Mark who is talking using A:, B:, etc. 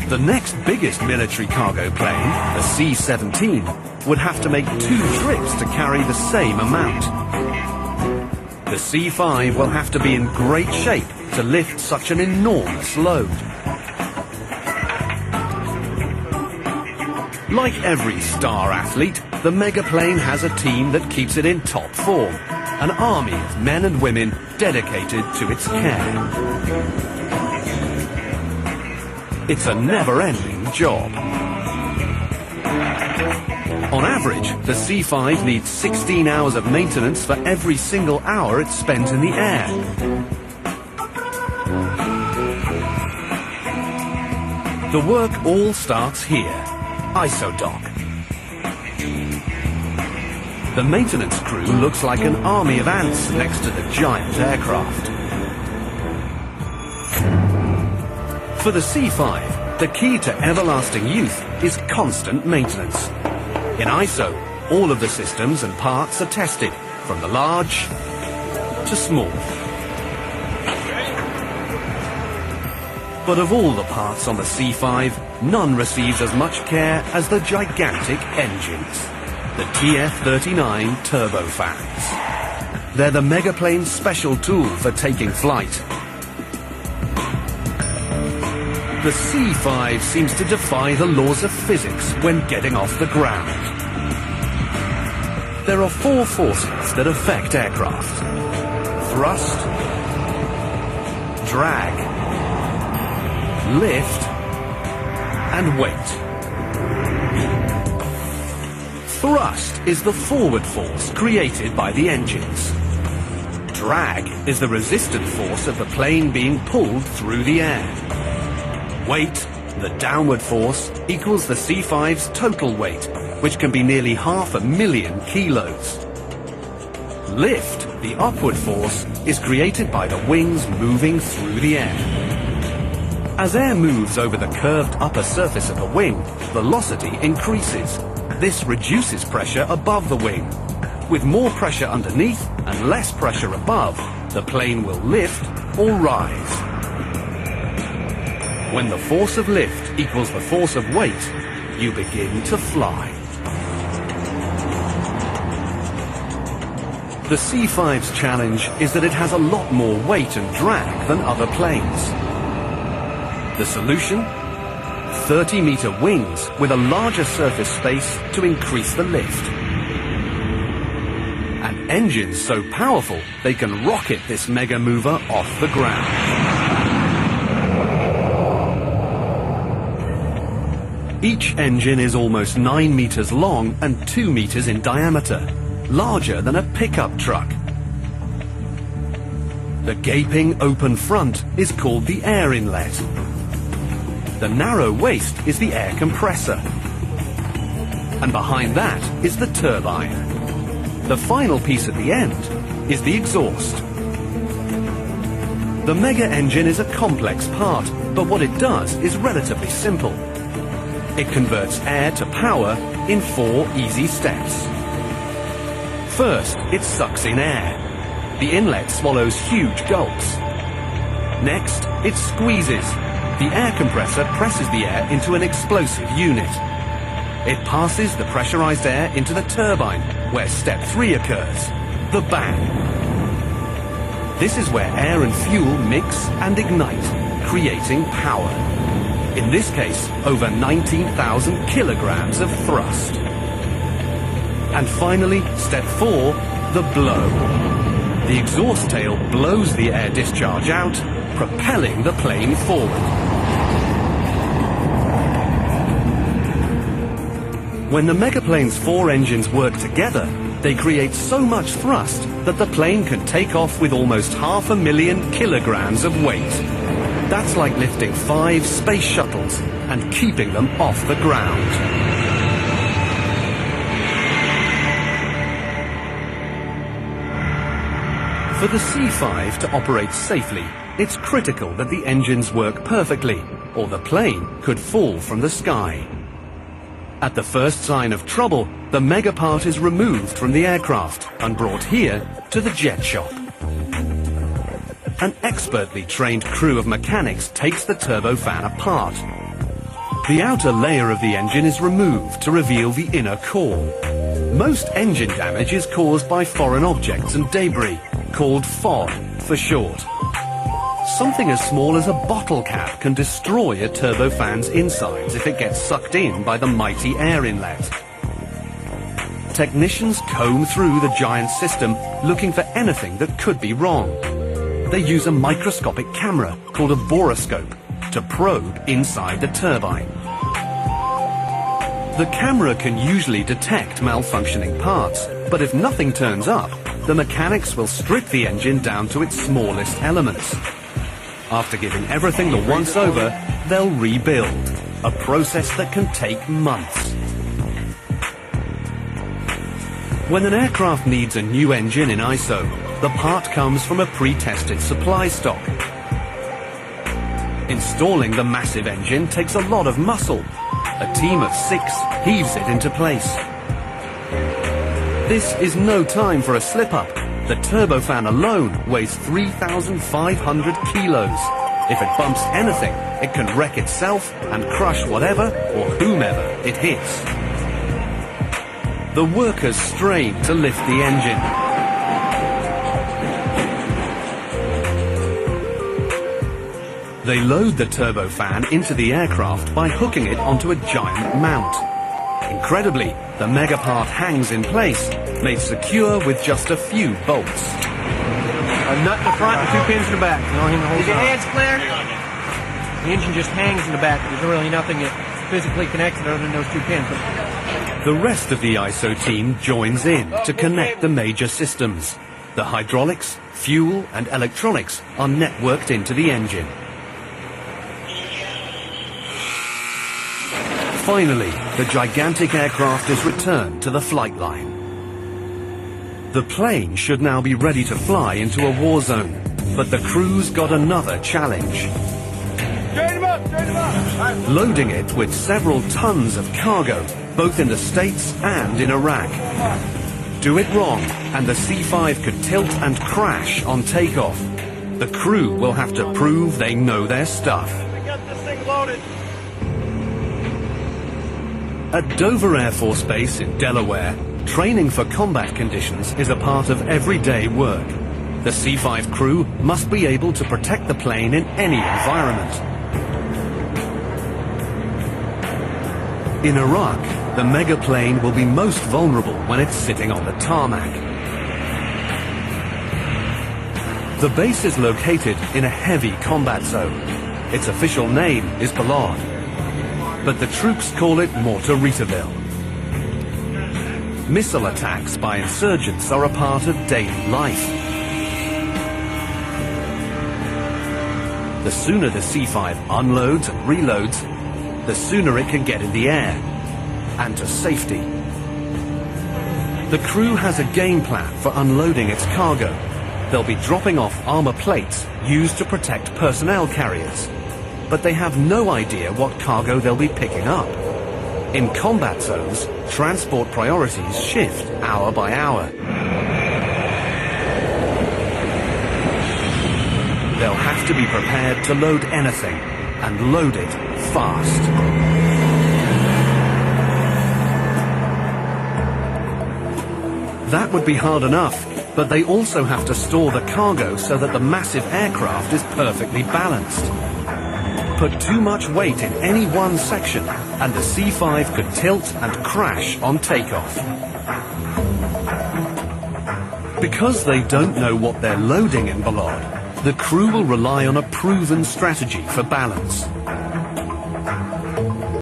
A: The next biggest military cargo plane, the C-17, would have to make 2 trips to carry the same amount. The C-5 will have to be in great shape to lift such an enormous load. Like every star athlete, the megaplane has a team that keeps it in top form, an army of men and women dedicated to its care. It's a never-ending job. On average, the C-5 needs 16 hours of maintenance for every single hour it's spent in the air. The work all starts here, ISODOC. The maintenance crew looks like an army of ants next to the giant aircraft. For the C-5, the key to everlasting youth is constant maintenance. In ISO, all of the systems and parts are tested, from the large to small. But of all the parts on the C-5, none receives as much care as the gigantic engines, the TF-39 turbofans. They're the megaplane's special tool for taking flight. The C-5 seems to defy the laws of physics when getting off the ground. There are 4 forces that affect aircraft: thrust, drag, lift, and weight. Thrust is the forward force created by the engines. Drag is the resistant force of the plane being pulled through the air. Weight, the downward force, equals the C-5's total weight, which can be nearly 500,000 kilos. Lift, the upward force, is created by the wings moving through the air. As air moves over the curved upper surface of the wing, velocity increases. This reduces pressure above the wing. With more pressure underneath and less pressure above, the plane will lift or rise. When the force of lift equals the force of weight, you begin to fly. The C-5's challenge is that it has a lot more weight and drag than other planes. The solution? 30-meter wings with a larger surface space to increase the lift. And engines so powerful they can rocket this mega mover off the ground. Each engine is almost 9 meters long and 2 meters in diameter, larger than a pickup truck. The gaping open front is called the air inlet. The narrow waist is the air compressor. And behind that is the turbine. The final piece at the end is the exhaust. The mega engine is a complex part, but what it does is relatively simple. It converts air to power in 4 easy steps. First, it sucks in air. The inlet swallows huge gulps. Next, it squeezes. The air compressor presses the air into an explosive unit. It passes the pressurized air into the turbine, where step 3 occurs, the bang. This is where air and fuel mix and ignite, creating power. In this case, over 19,000 kilograms of thrust. And finally, step 4, the blow. The exhaust tail blows the air discharge out, propelling the plane forward. When the megaplane's 4 engines work together, they create so much thrust that the plane can take off with almost 500,000 kilograms of weight. That's like lifting 5 space shuttles and keeping them off the ground. For the C-5 to operate safely, it's critical that the engines work perfectly, or the plane could fall from the sky. At the first sign of trouble, the mega part is removed from the aircraft and brought here to the jet shop. An expertly trained crew of mechanics takes the turbofan apart. The outer layer of the engine is removed to reveal the inner core. Most engine damage is caused by foreign objects and debris, called FOD for short. Something as small as a bottle cap can destroy a turbofan's insides if it gets sucked in by the mighty air inlet. Technicians comb through the giant system looking for anything that could be wrong. They use a microscopic camera called a borescope to probe inside the turbine. The camera can usually detect malfunctioning parts, but if nothing turns up, the mechanics will strip the engine down to its smallest elements. After giving everything the once-over, they'll rebuild, a process that can take months. When an aircraft needs a new engine in ISO, the part comes from a pre-tested supply stock. Installing the massive engine takes a lot of muscle. A team of 6 heaves it into place. This is no time for a slip-up. The turbofan alone weighs 3,500 kilos. If it bumps anything, it can wreck itself and crush whatever or whomever it hits. The workers strain to lift the engine. They load the turbofan into the aircraft by hooking it onto a giant mount. Incredibly, the megapart hangs in place, made secure with just a few bolts.
B: A nut in the front and 2 pins in the back. Is your hands clear? The engine just hangs in the back. There's really nothing that physically connects it other than those 2 pins.
A: The rest of the ISO team joins in to connect the major systems. The hydraulics, fuel and electronics are networked into the engine. Finally, the gigantic aircraft is returned to the flight line. The plane should now be ready to fly into a war zone, but the crew's got another challenge. Loading it with several tons of cargo, both in the States and in Iraq. Do it wrong, and the C-5 could tilt and crash on takeoff. The crew will have to prove they know their stuff.
C: We got this thing loaded.
A: At Dover Air Force Base in Delaware, training for combat conditions is a part of everyday work. The C-5 crew must be able to protect the plane in any environment. In Iraq, the megaplane will be most vulnerable when it's sitting on the tarmac. The base is located in a heavy combat zone. Its official name is Balad, but the troops call it Mortaritaville. Missile attacks by insurgents are a part of daily life. The sooner the C-5 unloads and reloads, the sooner it can get in the air, and to safety. The crew has a game plan for unloading its cargo. They'll be dropping off armor plates used to protect personnel carriers, but they have no idea what cargo they'll be picking up. In combat zones, transport priorities shift hour by hour. They'll have to be prepared to load anything, and load it fast. That would be hard enough, but they also have to store the cargo so that the massive aircraft is perfectly balanced. Put too much weight in any one section, and the C-5 could tilt and crash on takeoff. Because they don't know what they're loading in Balad, the crew will rely on a proven strategy for balance.